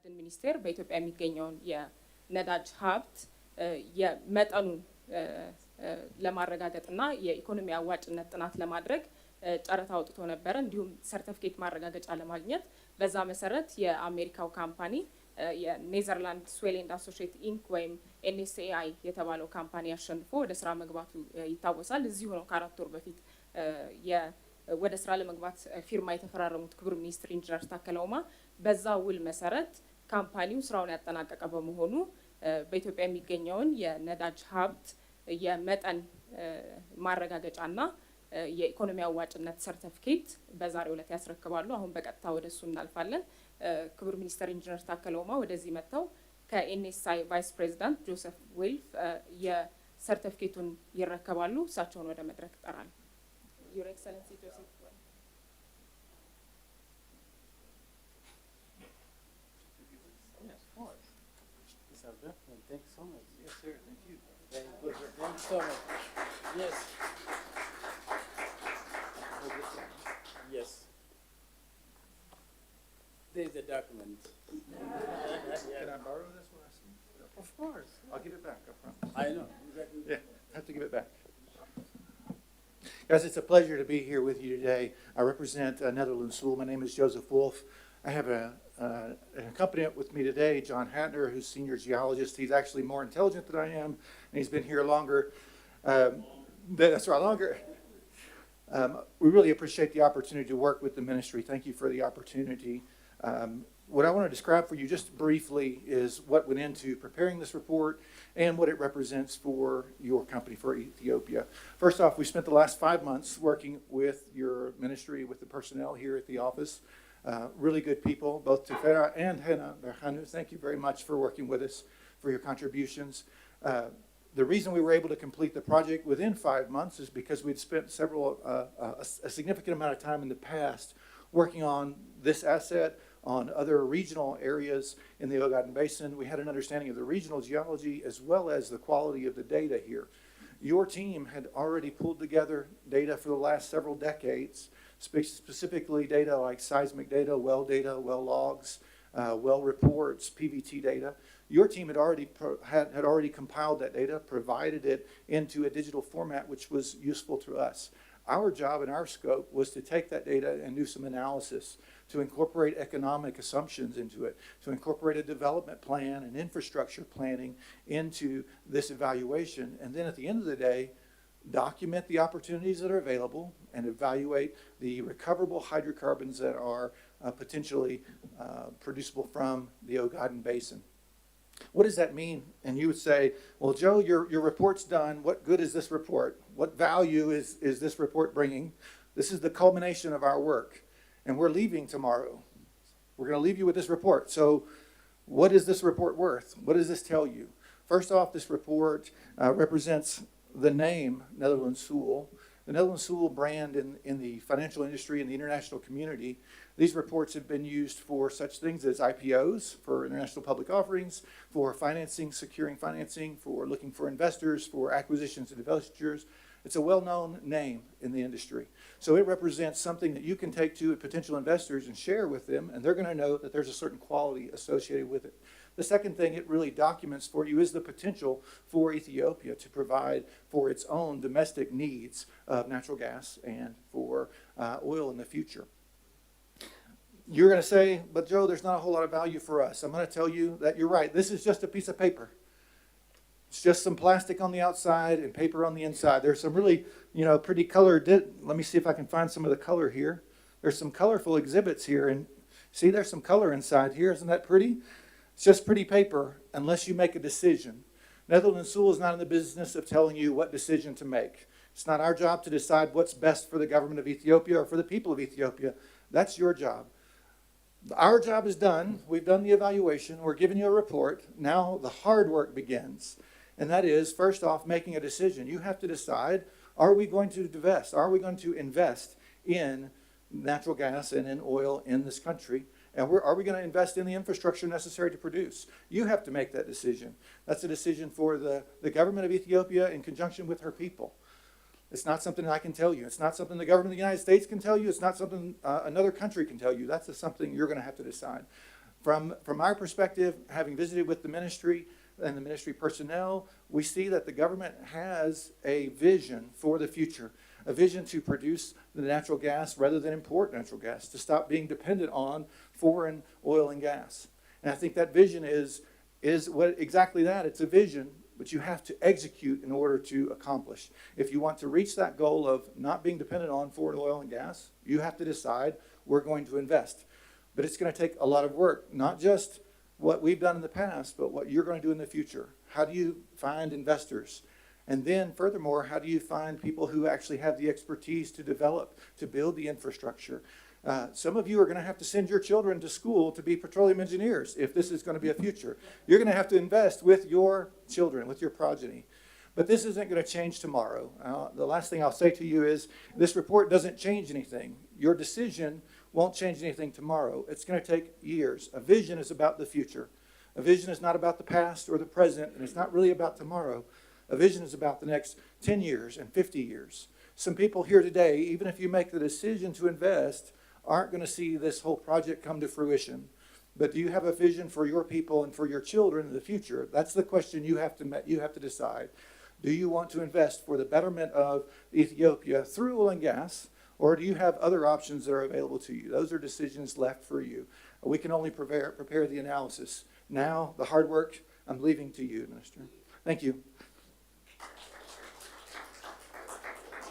ማዕድን ሚኒስቴር በኢትዮጵያ የሚገኘውን የነዳጅ ሀብት የመጠኑን ለማረጋገጥና የኢኮኖሚ አዋጭነት ጥናት ለማድረግ ጨረታ አውጥቶ ነበረ። እንዲሁም ሰርቲፊኬት ማረጋገጫ ለማግኘት በዛ መሰረት የአሜሪካው ካምፓኒ የኔዘርላንድ ስዌል ኤንድ አሶሺየት ኢንክ ወይም ኤንኤስኤአይ የተባለው ካምፓኒ አሸንፎ ወደ ስራ መግባቱ ይታወሳል። እዚሁ ነው ከ4 ወር በፊት ወደ ስራ ለመግባት ፊርማ የተፈራረሙት ክቡር ሚኒስትር ኢንጂነር ታከለ ኡማ። በዛ ውል መሰረት ካምፓኒው ስራውን ያጠናቀቀ በመሆኑ በኢትዮጵያ የሚገኘውን የነዳጅ ሀብት የመጠን ማረጋገጫና የኢኮኖሚ አዋጭነት ሰርቲፊኬት በዛሬው ዕለት ያስረክባሉ። አሁን በቀጥታ ወደ እሱ እናልፋለን። ክቡር ሚኒስትር ኢንጂነር ታከለ ኡማ ወደዚህ መጥተው ከኤንኤስአይ ቫይስ ፕሬዚዳንት ጆሴፍ ዌልፍ የሰርቲፊኬቱን ይረከባሉ። እሳቸውን ወደ መድረክ እጠራለሁ። Your Excellency Joseph. Yes, of course. Thank you so much. Yes, sir. Thank you. Thank you so much. Yes. Yes. There's a document. Can I borrow this one? Of course. I'll give it back, I promise. I know. Yeah, I have to give it back. Guys, it's a pleasure to be here with you today. I represent Netherlands School. My name is Joseph Wolf. I have an accompaniment with me today, John Hatner, who's senior geologist. He's actually more intelligent than I am, and he's been here longer. That's right, longer. We really appreciate the opportunity to work with the ministry. Thank you for the opportunity. What I want to describe for you just briefly is what went into preparing this report and what it represents for your company, for Ethiopia. First off, we spent the last 5 months working with your ministry, with the personnel here at the office. Really good people, both Tefera and Hena Berhanu. Thank you very much for working with us, for your contributions. The reason we were able to complete the project within 5 months is because we'd spent a significant amount of time in the past working on this asset, on other regional areas in the Ogaden Basin. We had an understanding of the regional geology as well as the quality of the data here. Your team had already pulled together data for the last several decades, specifically data like seismic data, well logs, well reports, PVT data. Your team had already compiled that data, provided it into a digital format, which was useful to us. Our job and our scope was to take that data and do some analysis, to incorporate economic assumptions into it, to incorporate a development plan and infrastructure planning into this evaluation, and then at the end of the day, document the opportunities that are available and evaluate the recoverable hydrocarbons that are potentially producible from the Ogaden Basin. What does that mean? And you would say, well, Joe, your report's done. What good is this report? What value is this report bringing? This is the culmination of our work, and we're leaving tomorrow. We're going to leave you with this report. So what is this report worth? What does this tell you? First off, this report represents the name Netherlands Sewell. The Netherlands Sewell brand in the financial industry and the international community. These reports have been used for such things as IPOs, for international public offerings, for financing, securing financing, for looking for investors, for acquisitions and divestitures. It's a well-known name in the industry. So it represents something that you can take to potential investors and share with them, and they're going to know that there's a certain quality associated with it. The second thing it really documents for you is the potential for Ethiopia to provide for its own domestic needs of natural gas and for oil in the future. You're going to say, but Joe, there's not a whole lot of value for us. I'm going to tell you that you're right. This is just a piece of paper. It's just some plastic on the outside and paper on the inside. There's some really, pretty colored. Let me see if I can find some of the color here. There's some colorful exhibits here, and see, there's some color inside here. Isn't that pretty? It's just pretty paper unless you make a decision. Netherlands Sewell is not in the business of telling you what decision to make. It's not our job to decide what's best for the government of Ethiopia or for the people of Ethiopia. That's your job. Our job is done. We've done the evaluation. We're giving you a report. Now the hard work begins. And that is, first off, making a decision. You have to decide, are we going to divest? Are we going to invest in natural gas and in oil in this country? And are we going to invest in the infrastructure necessary to produce? You have to make that decision. That's a decision for the government of Ethiopia in conjunction with her people. It's not something I can tell you. It's not something the government of the United States can tell you. It's not something another country can tell you. That's something you're going to have to decide. From our perspective, having visited with the ministry and the ministry personnel, we see that the government has a vision for the future, a vision to produce the natural gas rather than import natural gas, to stop being dependent on foreign oil and gas. And I think that vision is what exactly that. It's a vision, but you have to execute in order to accomplish. If you want to reach that goal of not being dependent on foreign oil and gas, you have to decide we're going to invest. But it's going to take a lot of work, not just what we've done in the past, but what you're going to do in the future. How do you find investors? And then furthermore, how do you find people who actually have the expertise to develop, to build the infrastructure? Some of you are going to have to send your children to school to be petroleum engineers if this is going to be a future. You're going to have to invest with your children, with your progeny. But this isn't going to change tomorrow. The last thing I'll say to you is this report doesn't change anything. Your decision won't change anything tomorrow. It's going to take years. A vision is about the future. A vision is not about the past or the present, and it's not really about tomorrow. A vision is about the next 10 years and 50 years. Some people here today, even if you make the decision to invest, aren't going to see this whole project come to fruition. But do you have a vision for your people and for your children in the future? That's the question you have to decide. Do you want to invest for the betterment of Ethiopia through oil and gas? Or do you have other options that are available to you? Those are decisions left for you. We can only prepare the analysis. Now, the hard work, I'm leaving to you, Minister. Thank you.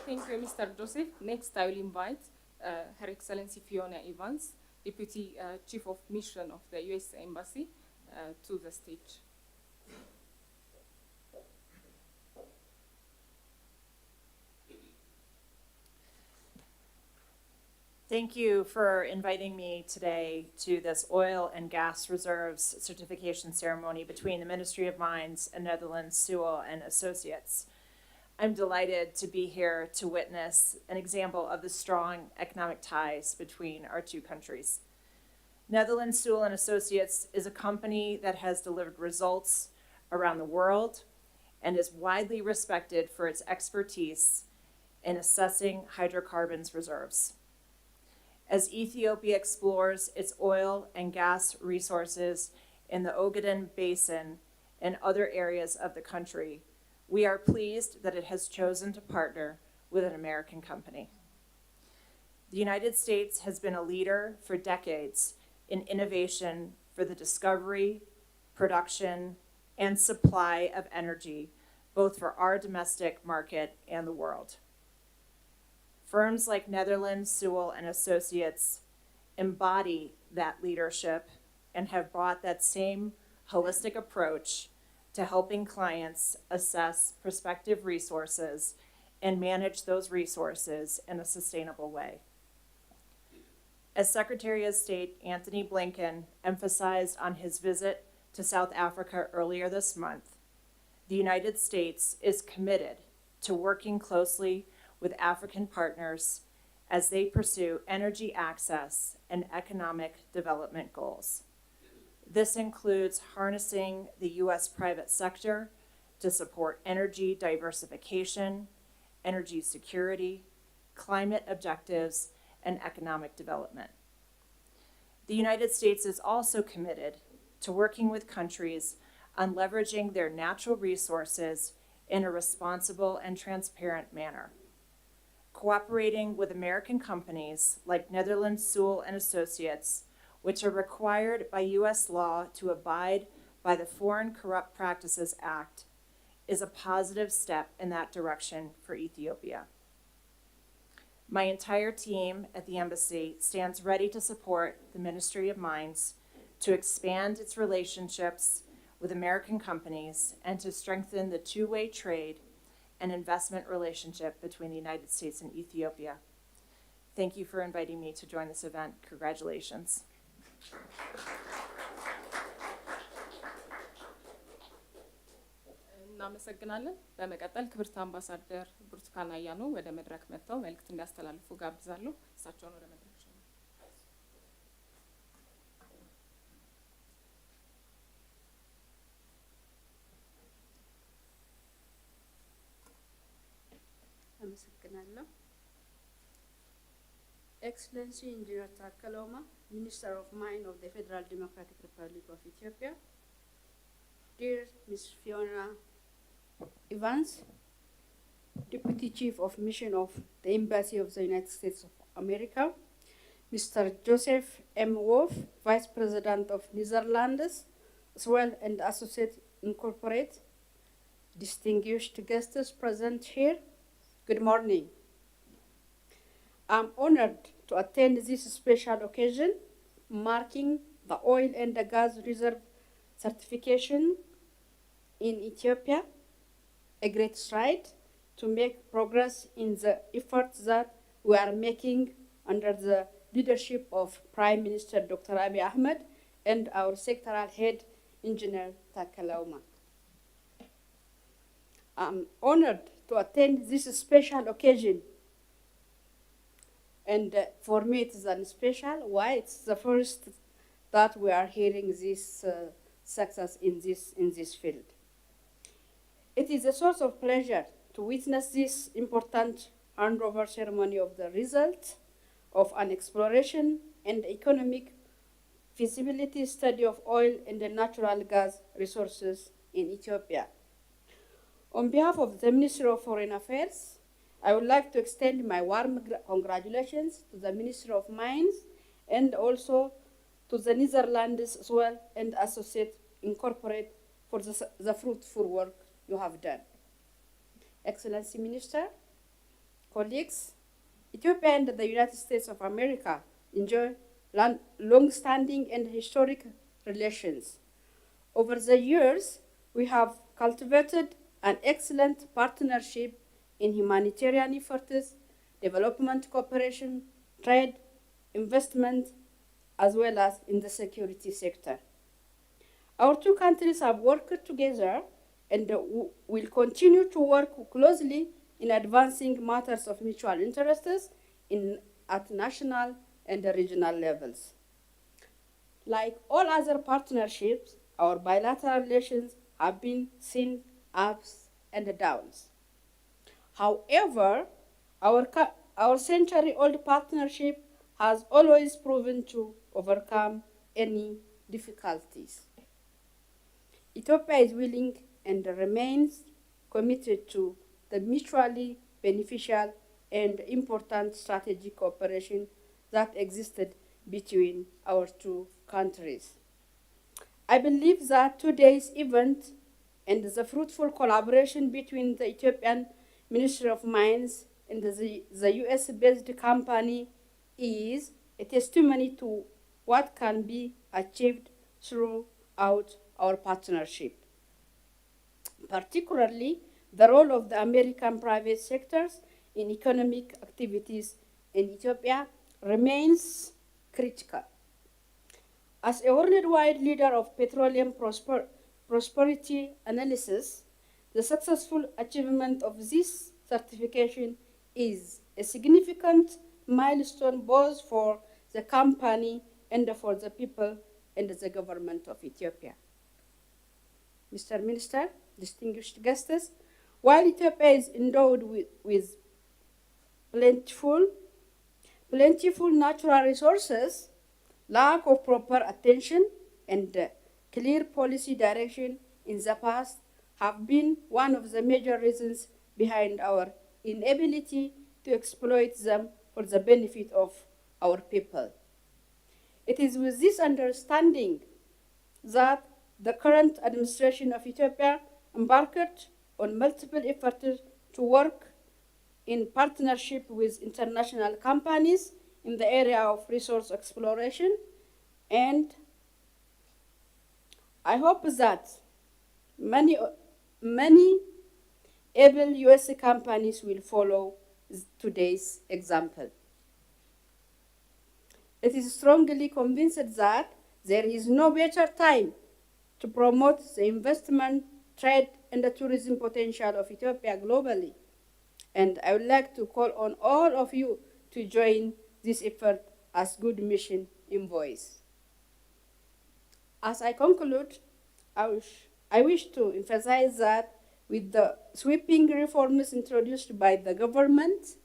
Thank you, Mr. Joseph. Next, I will invite Her Excellency Fiona Evans, Deputy Chief of Mission of the U.S. Embassy, to the stage. Thank you for inviting me today to this oil and gas reserves certification ceremony between the Ministry of Mines and Netherlands Sewell and Associates. I'm delighted to be here to witness an example of the strong economic ties between our two countries. Netherlands Sewell and Associates is a company that has delivered results around the world and is widely respected for its expertise in assessing hydrocarbons reserves. As Ethiopia explores its oil and gas resources in the Ogaden Basin and other areas of the country, we are pleased that it has chosen to partner with an American company. The United States has been a leader for decades in innovation for the discovery, production, and supply of energy, both for our domestic market and the world. Firms like Netherlands Sewell and Associates embody that leadership and have brought that same holistic approach to helping clients assess prospective resources and manage those resources in a sustainable way. As Secretary of State Antony Blinken emphasized on his visit to South Africa earlier this month, the United States is committed to working closely with African partners as they pursue energy access and economic development goals. This includes harnessing the U.S. private sector to support energy diversification, energy security, climate objectives, and economic development. The United States is also committed to working with countries on leveraging their natural resources in a responsible and transparent manner. Cooperating with American companies like Netherlands Sewell and Associates, which are required by U.S. law to abide by the Foreign Corrupt Practices Act, is a positive step in that direction for Ethiopia. My entire team at the embassy stands ready to support the Ministry of Mines to expand its relationships with American companies and to strengthen the two-way trade and investment relationship between the United States and Ethiopia. Thank you for inviting me to join this event. Congratulations. እናመሰግናለን። በመቀጠል ክብርት አምባሳደር ብርቱካን አያኖ ወደ መድረክ መጥተው መልእክት እንዲያስተላልፉ ጋብዛለሁ። እሳቸውን ወደ መድረክ ሸኙ። አመሰግናለሁ። Excellency Engineer Takele, Minister of Mine of the Federal Democratic Republic of Ethiopia, dear Ms. Fiona Evans, Deputy Chief of Mission of the Embassy of the United States of America, Mr. Joseph M. Wolf, Vice President of Netherlands, Swell and Associate Incorporate, distinguished guests present here, good morning. I'm honored to attend this special occasion marking the oil and the gas reserve certification in Ethiopia, a great stride to make progress in the efforts that we are making under the leadership of Prime Minister Dr. Abiy Ahmed and our sectoral head, Engineer Takele. I'm honored to attend this special occasion. And for me, it is special. Why? It's the first that we are hearing this success in this field. It is a source of pleasure to witness this important handover ceremony of the result of an exploration and economic feasibility study of oil and the natural gas resources in Ethiopia. On behalf of the Ministry of Foreign Affairs, I would like to extend my warm congratulations to the Ministry of Mines and also to the Netherlands Swell and Associate Incorporate for the fruitful work you have done. Excellency Minister, colleagues, Ethiopia and the United States of America enjoy long-standing and historic relations. Over the years, we have cultivated an excellent partnership in humanitarian efforts, development cooperation, trade, investment, as well as in the security sector. Our two countries have worked together and will continue to work closely in advancing matters of mutual interests at national and regional levels. Like all other partnerships, our bilateral relations have been seen ups and downs. However, our century-old partnership has always proven to overcome any difficulties. Ethiopia is willing and remains committed to the mutually beneficial and important strategic cooperation that existed between our two countries. I believe that today's event and the fruitful collaboration between the Ethiopian Ministry of Mines and the US-based company is a testimony to what can be achieved throughout our partnership. Particularly, the role of the American private sectors in economic activities in Ethiopia remains critical. As a worldwide leader of petroleum prosperity analysis, the successful achievement of this certification is a significant milestone both for the company and for the people and the government of Ethiopia. Mr. Minister, distinguished guests, while Ethiopia is endowed with plentiful natural resources, lack of proper attention and clear policy direction in the past have been one of the major reasons behind our inability to exploit them for the benefit of our people. It is with this understanding that the current administration of Ethiopia embarked on multiple efforts to work in partnership with international companies in the area of resource exploration, and I hope that many able US companies will follow today's example. It is strongly convinced that there is no better time to promote the investment, trade, and the tourism potential of Ethiopia globally. And I would like to call on all of you to join this effort as good mission envoys. As I conclude, I wish to emphasize that with the sweeping reforms introduced by the government,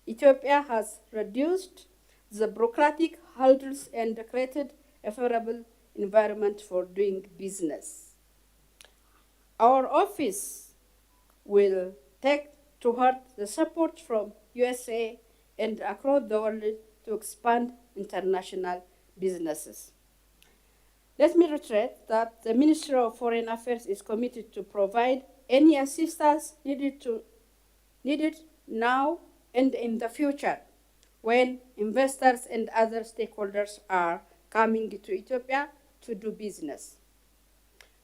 Ethiopia has reduced the bureaucratic hurdles and created a favorable environment for doing business. Our office will take to heart the support from USA and across the world to expand international businesses. Let me reiterate that the Ministry of Foreign Affairs is committed to provide any assistance needed now and in the future when investors and other stakeholders are coming to Ethiopia to do business.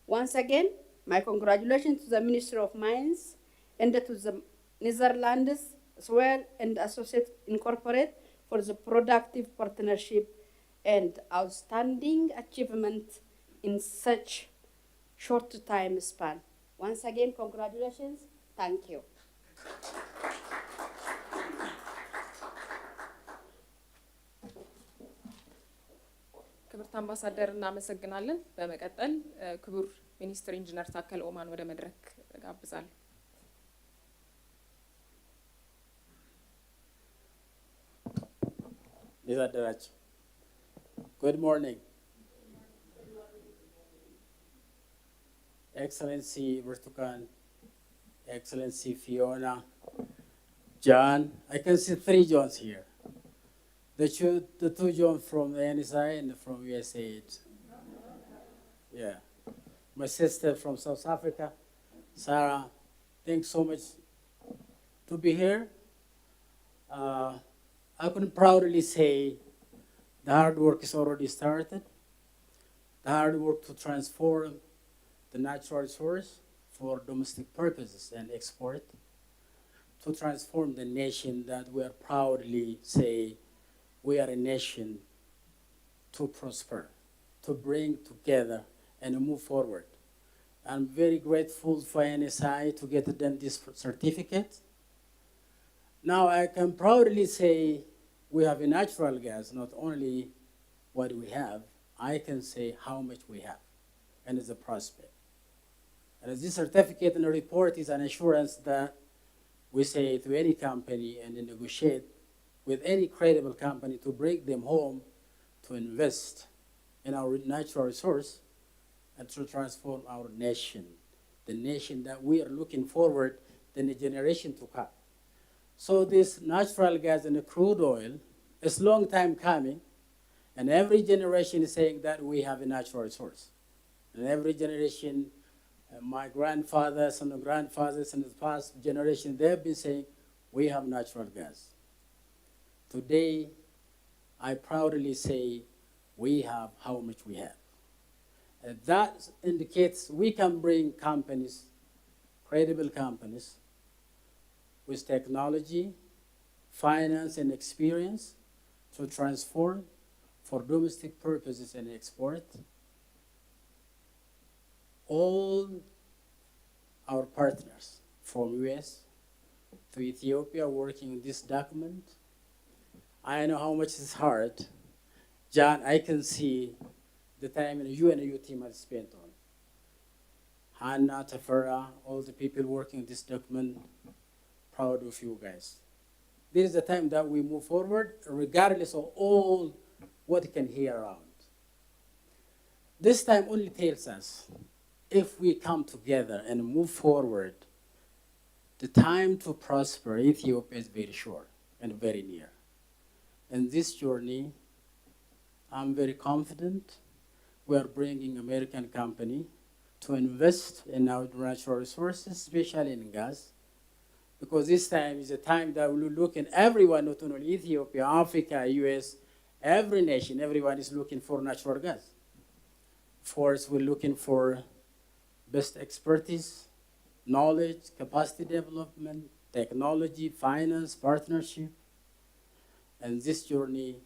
Once again, my congratulations to the Ministry of Mines and to the Netherlands as well and Associate Incorporate for the productive partnership and outstanding achievement in such short time span. Once again, congratulations. Thank you. ክብርት አምባሳደር እናመሰግናለን። በመቀጠል ክቡር ሚኒስትር ኢንጂነር ታከለ ኡማን ወደ መድረክ ጋብዛለሁ። እንዴት አደራችሁ? Good morning. Excellency Burtukan, Excellency Fiona, John. I can see 3 Johns here. The two Johns from the NSI and from USAID. Yeah. My sister from South Africa, Sarah. Thanks so much to be here. I can proudly say the hard work is already started. The hard work to transform the natural resource for domestic purposes and export, to transform the nation that we are proudly say we are a nation to prosper, to bring together and move forward. I'm very grateful for NSI to get them this certificate. Now I can proudly say we have a natural gas, not only what we have, I can say how much we have, and it's a prospect. And this certificate and the report is an assurance that we say to any company and negotiate with any credible company to bring them home to invest in our natural resource and to transform our nation, the nation that we are looking forward in the generation to come. So this natural gas and the crude oil is long time coming, and every generation is saying that we have a natural resource. And every generation, my grandfathers and the grandfathers in the past generation, they've been saying we have natural gas. Today, I proudly say we have how much we have. And that indicates we can bring companies, credible companies, with technology, finance, and experience to transform for domestic purposes and export. All our partners from US to Ethiopia working on this document. I know how much it's hard. John, I can see the time you and your team have spent on. Hannah, Tafara, all the people working on this document, proud of you guys. This is the time that we move forward, regardless of all what you can hear around. This time only tells us, if we come together and move forward, the time to prosper Ethiopia is very short and very near. In this journey, I'm very confident we are bringing American company to invest in our natural resources, especially in gas, because this time is a time that we will look in everyone, not only Ethiopia, Africa, US, every nation, everyone is looking for natural gas. First, we're looking for best expertise, knowledge, capacity development, technology, finance, partnership. And this journey,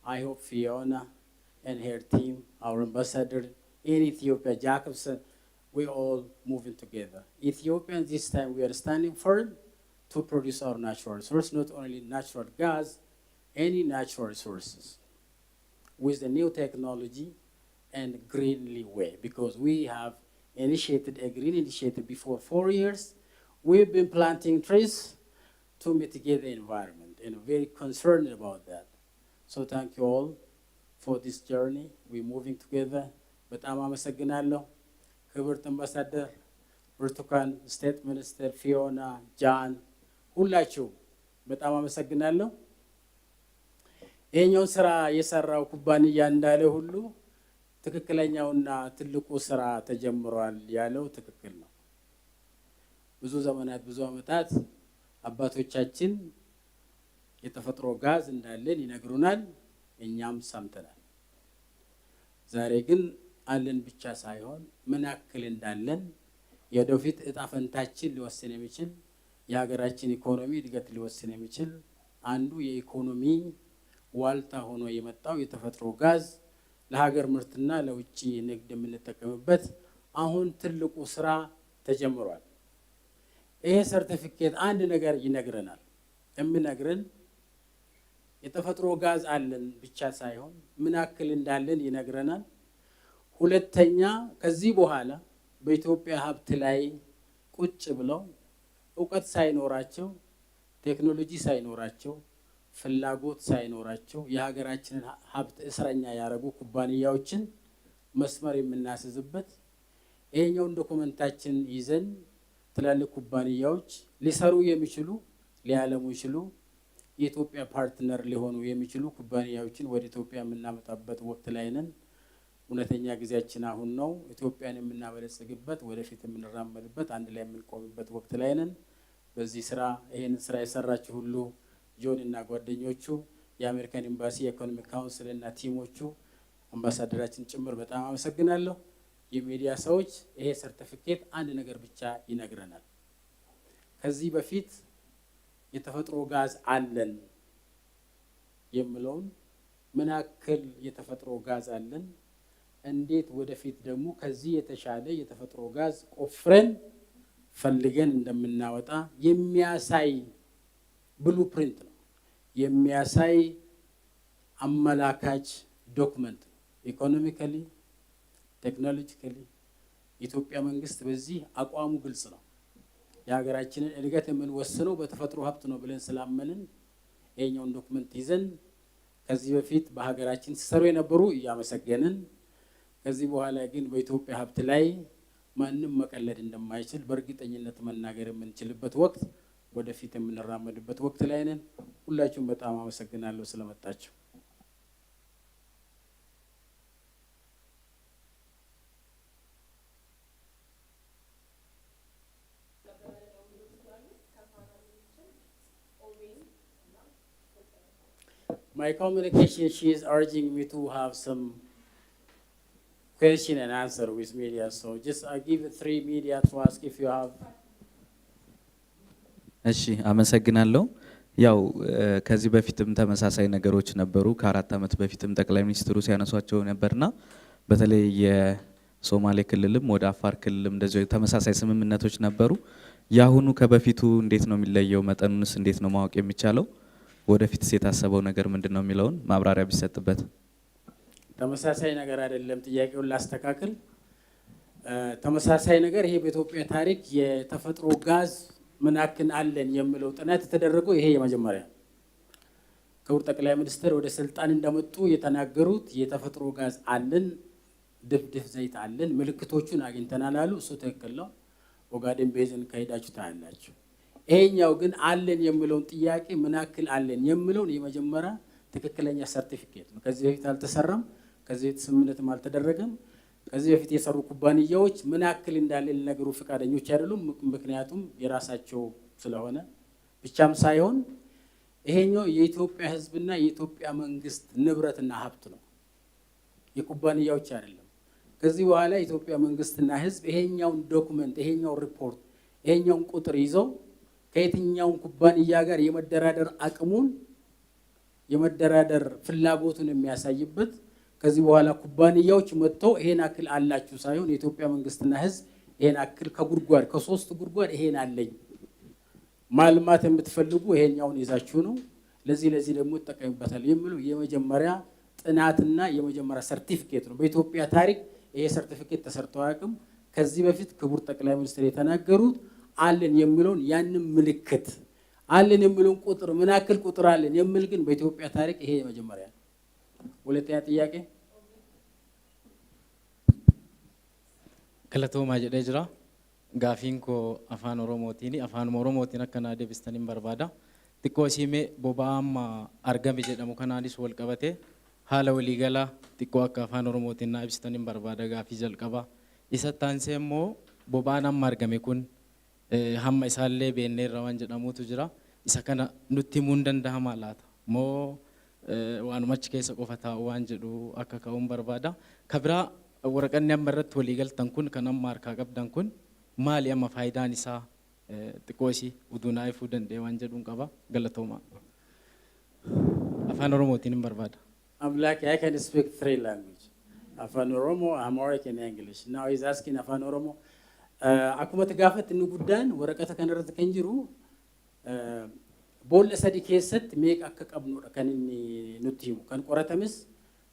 I hope Fiona and her team, our ambassador in Ethiopia, Jacobson, we all moving together. Ethiopians, this time we are standing firm to produce our natural resource, not only natural gas, any natural resources, with the new technology and greenly way, because we have initiated a green initiative before 4 years. We've been planting trees to mitigate the environment, and very concerned about that. So thank you all for this journey. We're moving together. በጣም አመሰግናለሁ። ክብርት አምባሳደር ብርቱካን፣ ስቴት ሚኒስትር ፊዮና፣ ጃን ሁላችሁ በጣም አመሰግናለሁ። ይሄኛው ስራ የሰራው ኩባንያ እንዳለ ሁሉ ትክክለኛውና ትልቁ ስራ ተጀምሯል ያለው ትክክል ነው። ብዙ ዘመናት ብዙ አመታት አባቶቻችን የተፈጥሮ ጋዝ እንዳለን ይነግሩናል፣ እኛም ሰምተናል። ዛሬ ግን አለን ብቻ ሳይሆን ምን ያክል እንዳለን የወደፊት እጣ ፈንታችን ሊወስን የሚችል የሀገራችን ኢኮኖሚ እድገት ሊወስን የሚችል አንዱ የኢኮኖሚ ዋልታ ሆኖ የመጣው የተፈጥሮ ጋዝ ለሀገር ምርትና ለውጭ ንግድ የምንጠቀምበት አሁን ትልቁ ስራ ተጀምሯል። ይሄ ሰርቲፊኬት አንድ ነገር ይነግረናል። የሚነግረን የተፈጥሮ ጋዝ አለን ብቻ ሳይሆን ምን ያክል እንዳለን ይነግረናል። ሁለተኛ ከዚህ በኋላ በኢትዮጵያ ሀብት ላይ ቁጭ ብለው እውቀት ሳይኖራቸው፣ ቴክኖሎጂ ሳይኖራቸው፣ ፍላጎት ሳይኖራቸው የሀገራችንን ሀብት እስረኛ ያደረጉ ኩባንያዎችን መስመር የምናስይዝበት ይሄኛውን ዶኩመንታችን ይዘን ትላልቅ ኩባንያዎች ሊሰሩ የሚችሉ ሊያለሙ ይችሉ የኢትዮጵያ ፓርትነር ሊሆኑ የሚችሉ ኩባንያዎችን ወደ ኢትዮጵያ የምናመጣበት ወቅት ላይ ነን። እውነተኛ ጊዜያችን አሁን ነው። ኢትዮጵያን የምናበለጽግበት ወደፊት የምንራመድበት አንድ ላይ የምንቆምበት ወቅት ላይ ነን። በዚህ ስራ ይሄን ስራ የሰራችሁ ሁሉ ጆን እና ጓደኞቹ፣ የአሜሪካን ኤምባሲ የኢኮኖሚክ ካውንስል እና ቲሞቹ፣ አምባሳደራችን ጭምር በጣም አመሰግናለሁ። የሚዲያ ሰዎች ይሄ ሰርቲፊኬት አንድ ነገር ብቻ ይነግረናል። ከዚህ በፊት የተፈጥሮ ጋዝ አለን የሚለውን ምን ያክል የተፈጥሮ ጋዝ አለን፣ እንዴት ወደፊት ደግሞ ከዚህ የተሻለ የተፈጥሮ ጋዝ ቆፍረን ፈልገን እንደምናወጣ የሚያሳይ ብሉፕሪንት ነው፣ የሚያሳይ አመላካች ዶክመንት ነው። ኢኮኖሚካሊ ቴክኖሎጂካሊ የኢትዮጵያ መንግስት በዚህ አቋሙ ግልጽ ነው። የሀገራችንን እድገት የምንወስነው በተፈጥሮ ሀብት ነው ብለን ስላመንን ይሄኛውን ዶክመንት ይዘን ከዚህ በፊት በሀገራችን ሲሰሩ የነበሩ እያመሰገንን ከዚህ በኋላ ግን በኢትዮጵያ ሀብት ላይ ማንም መቀለድ እንደማይችል በእርግጠኝነት መናገር የምንችልበት ወቅት ወደፊት የምንራመድበት ወቅት ላይ ነን። ሁላችሁም በጣም አመሰግናለሁ ስለመጣችሁ። My communication, she is urging me to have some question and answer with media. So just I give it 3 media to ask if you have. እሺ አመሰግናለሁ። ያው ከዚህ በፊትም ተመሳሳይ ነገሮች ነበሩ። ከ4 ዓመት በፊትም ጠቅላይ ሚኒስትሩ ሲያነሷቸው ነበርና በተለይ የሶማሌ ክልልም ወደ አፋር ክልልም እንደዚህ ተመሳሳይ ስምምነቶች ነበሩ። ያሁኑ ከበፊቱ እንዴት ነው የሚለየው? መጠኑንስ እንዴት ነው ማወቅ የሚቻለው? ወደፊት የታሰበው ነገር ምንድነው የሚለውን ማብራሪያ ቢሰጥበት። ተመሳሳይ ነገር አይደለም። ጥያቄውን ላስተካክል። ተመሳሳይ ነገር ይሄ በኢትዮጵያ ታሪክ የተፈጥሮ ጋዝ ምን ያክል አለን የሚለው ጥናት የተደረገው ይሄ የመጀመሪያ። ክቡር ጠቅላይ ሚኒስትር ወደ ስልጣን እንደመጡ የተናገሩት የተፈጥሮ ጋዝ አለን፣ ድፍድፍ ዘይት አለን፣ ምልክቶቹን አግኝተናል አሉ። እሱ ትክክል ነው። ኦጋዴን ቤዝን ከሄዳችሁ ታያላችሁ። ይሄኛው ግን አለን የሚለውን ጥያቄ ምን ያክል አለን የሚለውን የመጀመሪያ ትክክለኛ ሰርቲፊኬት ነው። ከዚህ በፊት አልተሰራም፣ ከዚህ በፊት ስምምነትም አልተደረገም። ከዚህ በፊት የሰሩ ኩባንያዎች ምን ያክል እንዳለ ሊነግሩ ፈቃደኞች አይደሉም። ምክንያቱም የራሳቸው ስለሆነ ብቻም ሳይሆን ይሄኛው የኢትዮጵያ ሕዝብና የኢትዮጵያ መንግስት ንብረትና ሀብት ነው፣ የኩባንያዎች አይደለም። ከዚህ በኋላ የኢትዮጵያ መንግስትና ሕዝብ ይሄኛውን ዶክመንት፣ ይሄኛውን ሪፖርት፣ ይሄኛውን ቁጥር ይዘው ከየትኛውን ኩባንያ ጋር የመደራደር አቅሙን የመደራደር ፍላጎቱን የሚያሳይበት ከዚህ በኋላ ኩባንያዎች መጥተው ይሄን አክል አላችሁ ሳይሆን የኢትዮጵያ መንግስትና ህዝብ ይሄን አክል ከጉድጓድ ከ3 ጉድጓድ ይሄን አለኝ ማልማት የምትፈልጉ ይሄኛውን ይዛችሁ ነው ለዚህ ደግሞ ተጠቀሙበታል የሚሉ የመጀመሪያ ጥናትና የመጀመሪያ ሰርቲፊኬት ነው። በኢትዮጵያ ታሪክ ይሄ ሰርቲፊኬት ተሰርቶ አያውቅም። ከዚህ በፊት ክቡር ጠቅላይ ሚኒስትር የተናገሩት አለን የሚለውን ያንን ምልክት አለን የሚለውን ቁጥር ምን ያክል ቁጥር አለን የሚል ግን በኢትዮጵያ ታሪክ ይሄ የመጀመሪያ ነው። ሁለተኛ ጥያቄ Galatooma jedhee jira. Gaafiin koo afaan Oromootiin afaan Oromootiin akka naa deebistaniin barbaada. Xiqqoo siimee boba'aa amma argame jedhamu kanaanis wal qabate haala waliigalaa xiqqoo akka afaan Oromootiin naa ibsitaniin barbaada gaafii jalqabaa. Isa taansee immoo boba'aan amma argame kun hamma isaallee beenneerra waan jedhamutu jira. Isa kana nutti himuu hin danda'amaa laata? Moo waanuma achi keessa qofa taa'u waan jedhu akka ka'uun barbaada. Kabiraa waraqanni amma irratti walii galtan kun kan amma harkaa qabdan kun maali amma faayidaan isaa xiqqoo isii uduunaa ifuu danda'e waan jedhuun qaba. Galatooma. Afaan Oromootiin hin barbaada. I'm lucky I can speak 3 languages. Afaan Oromo, Amharic and English. Now he's asking Afaan Oromo. Akkuma gaafatti inni guddaan waraqata kana irratti kan jiru boolla sadii keessatti meeqa akka qabnudha kan inni nutti himu. Kan qoratamis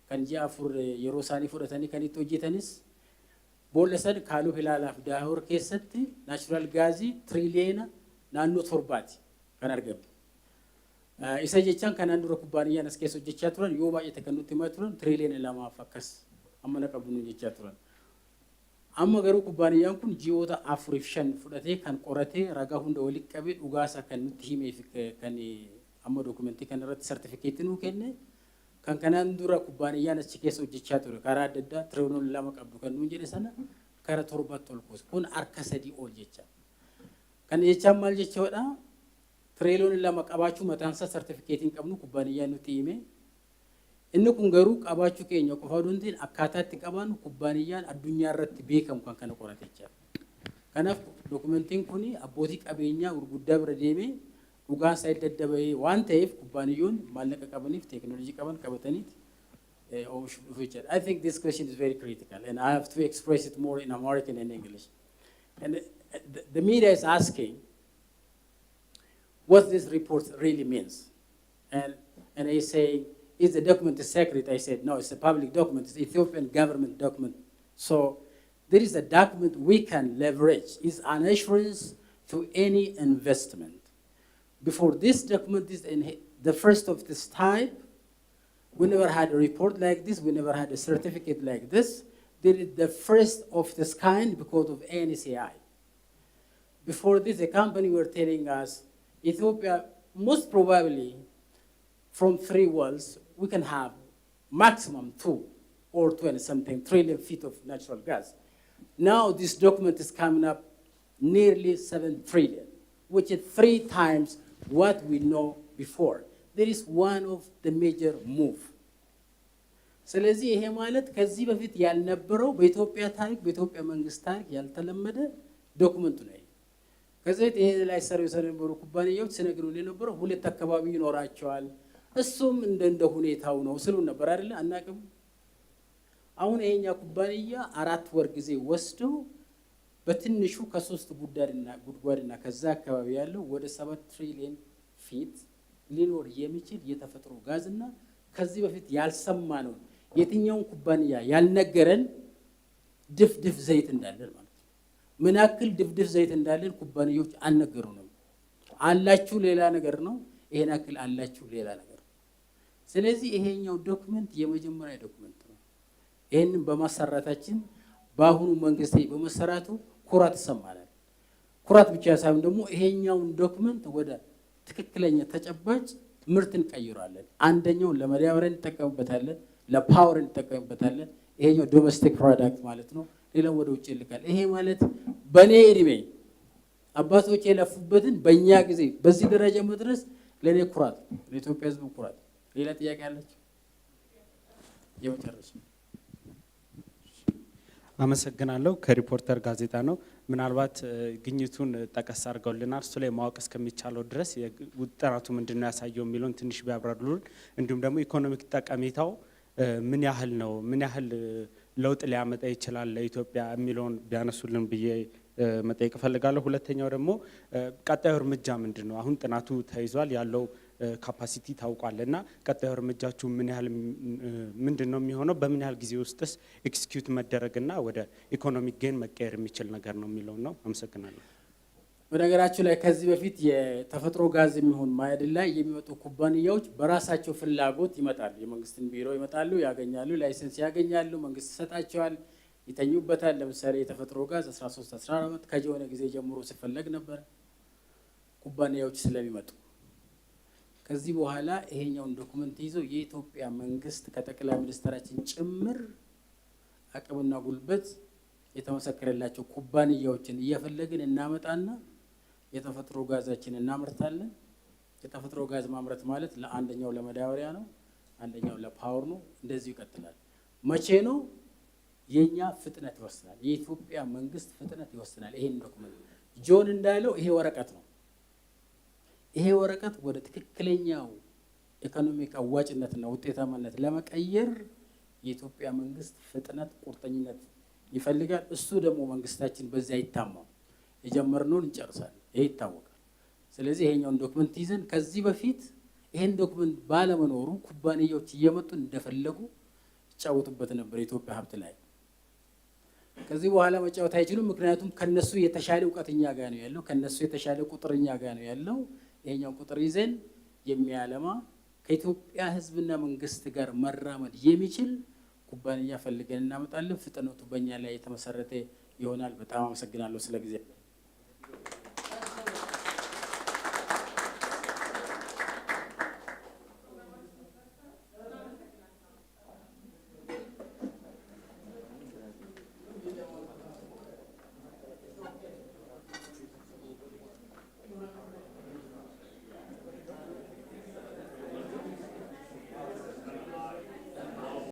kan ji'a 4 yeroo isaanii fudhatanii kan itti hojjetanis boolla sadii kaaluu ilaalaaf daahor keessatti naashinaal gaazii tiriliyeena naannoo 7 kan argamu. Isa jechaan kanaan dura kubbaaniyyaan as keessa hojjechaa turan yoo baay'ate kan nutti himaa turan tiriliyeena 2 akkas amma na qabnu jechaa turan. Amma garuu kubbaaniyyaan kun ji'oota 4-5 fudhatee kan qoratee ragaa hunda walitti qabee dhugaasaa kan nutti himee kan amma dokumentii kana irratti sartifikeetii nuu kenne kan kanaan dura kubbaaniyyaan achi keessa hojjechaa ture karaa adda addaa tiriliyoona 2 qabdu kan nuun jedhe sana karaa 7 ol kuusa kun harka 3 ol jecha. Kan jechaan maal jechaadha? Tiriliyoona 2 qabaachuu mataan isaa sartifikeetiin qabnu kubbaaniyyaan nutti himee. Inni kun garuu qabaachuu keenya qofa dhuuntiin akkaataatti qabaanu kubbaaniyyaan addunyaa irratti beekamu kan kana qorate jechuudha. Kanaaf dokumentiin kun abbootii qabeenyaa gurguddaa bira deemee dhugaan isaa daddabee waan ta'eef kubbaaniyyoon maallaqa qabaniif teekinooloojii qaban qabataniiti oomishuuf dhufu jechuudha. I think this question is very critical and I have to express it more in American and English. And the media is asking what this report really means. And I say, is the document a secret? I said, no, it's a public document. It's Ethiopian government document. So there is a document we can leverage. It's an assurance to any investment. Before this document is the first of this type, we never had a report like this. We never had a certificate like this. This is the first of this kind because of NCI. Before this, the company were telling us, Ethiopia, most probably, from 3 wells, we can have maximum 2 or 20-something trillion feet of natural gas. Now this document is coming up nearly 7 trillion, which is 3 times what we know before. There is one of the major move. ስለዚህ ይሄ ማለት ከዚህ በፊት ያልነበረው በኢትዮጵያ ታሪክ በኢትዮጵያ መንግስት ታሪክ ያልተለመደ ዶክመንት ነው። ከዚህ ይሄ ላይ ሰርቪስ የነበሩ ኩባንያዎች ሲነግሩን የነበረው 2 አካባቢ ይኖራቸዋል እሱም እንደ ሁኔታው ነው ስሉ ነበር አይደል? አናቅም። አሁን ይሄኛ ኩባንያ 4 ወር ጊዜ ወስዶ በትንሹ ከ3 ጉድጓድና ከዛ አካባቢ ያለው ወደ 7 ትሪሊየን ፊት ሊኖር የሚችል የተፈጥሮ ጋዝና ከዚህ በፊት ያልሰማ ነው የትኛውን ኩባንያ ያልነገረን ድፍድፍ ዘይት እንዳለን ማለት ነው። ምን ያክል ድፍድፍ ዘይት እንዳለን ኩባንያዎች አልነገሩንም። አላችሁ ሌላ ነገር ነው፣ ይሄን ያክል አላችሁ ሌላ ነገር። ስለዚህ ይሄኛው ዶክመንት የመጀመሪያ ዶክመንት ነው። ይሄንን በማሰራታችን በአሁኑ መንግስት በመሰራቱ ኩራት ይሰማናል። ኩራት ብቻ ሳይሆን ደግሞ ይሄኛውን ዶክመንት ወደ ትክክለኛ ተጨባጭ ምርት እንቀይራለን። አንደኛው ለማዳበሪያ እንጠቀምበታለን፣ ለፓወር እንጠቀምበታለን። ይሄኛው ዶሜስቲክ ፕሮዳክት ማለት ነው። ሌላው ወደ ውጭ ይልካል። ይሄ ማለት በኔ እድሜ አባቶቼ የለፉበትን በእኛ ጊዜ በዚህ ደረጃ መድረስ ለኔ ኩራት፣ ለኢትዮጵያ ሕዝብ ኩራት። ሌላ ጥያቄ አላችሁ? የመጨረሻ አመሰግናለሁ። ከሪፖርተር ጋዜጣ ነው። ምናልባት ግኝቱን ጠቀስ አድርገውልናል። እሱ ላይ ማወቅ እስከሚቻለው ድረስ ጥናቱ ምንድነው ያሳየው የሚለውን ትንሽ ቢያብራሩልን፣ እንዲሁም ደግሞ ኢኮኖሚክ ጠቀሜታው ምን ያህል ነው፣ ምን ያህል ለውጥ ሊያመጣ ይችላል ለኢትዮጵያ የሚለውን ቢያነሱልን ብዬ መጠየቅ እፈልጋለሁ። ሁለተኛው ደግሞ ቀጣዩ እርምጃ ምንድን ነው? አሁን ጥናቱ ተይዟል፣ ያለው ካፓሲቲ ታውቋል እና ቀጣዩ እርምጃችሁ ምን ያህል ምንድን ነው የሚሆነው? በምን ያህል ጊዜ ውስጥስ ኤክስኪዩት መደረግና ወደ ኢኮኖሚክ ጌን መቀየር የሚችል ነገር ነው የሚለው ነው። አመሰግናለሁ። በነገራችሁ ላይ ከዚህ በፊት የተፈጥሮ ጋዝ የሚሆን ማዕድን ላይ የሚመጡ ኩባንያዎች በራሳቸው ፍላጎት ይመጣሉ። የመንግስትን ቢሮ ይመጣሉ፣ ያገኛሉ፣ ላይሰንስ ያገኛሉ፣ መንግስት ይሰጣቸዋል፣ ይተኙበታል። ለምሳሌ የተፈጥሮ ጋዝ 13 14 ዓመት ከሆነ ጊዜ ጀምሮ ሲፈለግ ነበር ኩባንያዎች ስለሚመጡ። ከዚህ በኋላ ይሄኛውን ዶክመንት ይዘው የኢትዮጵያ መንግስት ከጠቅላይ ሚኒስትራችን ጭምር አቅምና ጉልበት የተመሰከረላቸው ኩባንያዎችን እየፈለግን እናመጣና የተፈጥሮ ጋዛችን እናመርታለን። የተፈጥሮ ጋዝ ማምረት ማለት ለአንደኛው ለመዳበሪያ ነው፣ አንደኛው ለፓወር ነው። እንደዚሁ ይቀጥላል። መቼ ነው? የኛ ፍጥነት ይወስናል። የኢትዮጵያ መንግስት ፍጥነት ይወስናል። ይሄን ዶክመንት ጆን እንዳለው ይሄ ወረቀት ነው። ይሄ ወረቀት ወደ ትክክለኛው ኢኮኖሚክ አዋጭነትና ውጤታማነት ለመቀየር የኢትዮጵያ መንግስት ፍጥነት፣ ቁርጠኝነት ይፈልጋል። እሱ ደግሞ መንግስታችን በዚያ አይታማም። የጀመርነውን እንጨርሳለን። ይሄ ይታወቃል። ስለዚህ ይሄኛውን ዶክመንት ይዘን ከዚህ በፊት ይሄን ዶክመንት ባለመኖሩ ኩባንያዎች እየመጡ እንደፈለጉ ይጫወቱበት ነበር የኢትዮጵያ ሀብት ላይ። ከዚህ በኋላ መጫወት አይችሉም። ምክንያቱም ከነሱ የተሻለ እውቀት እኛ ጋር ነው ያለው፣ ከነሱ የተሻለ ቁጥር እኛ ጋር ነው ያለው። ይሄኛው ቁጥር ይዘን የሚያለማ ከኢትዮጵያ ህዝብና መንግስት ጋር መራመድ የሚችል ኩባንያ ፈልገን እናመጣለን። ፍጥነቱ በእኛ ላይ የተመሰረተ ይሆናል። በጣም አመሰግናለሁ ስለ ጊዜ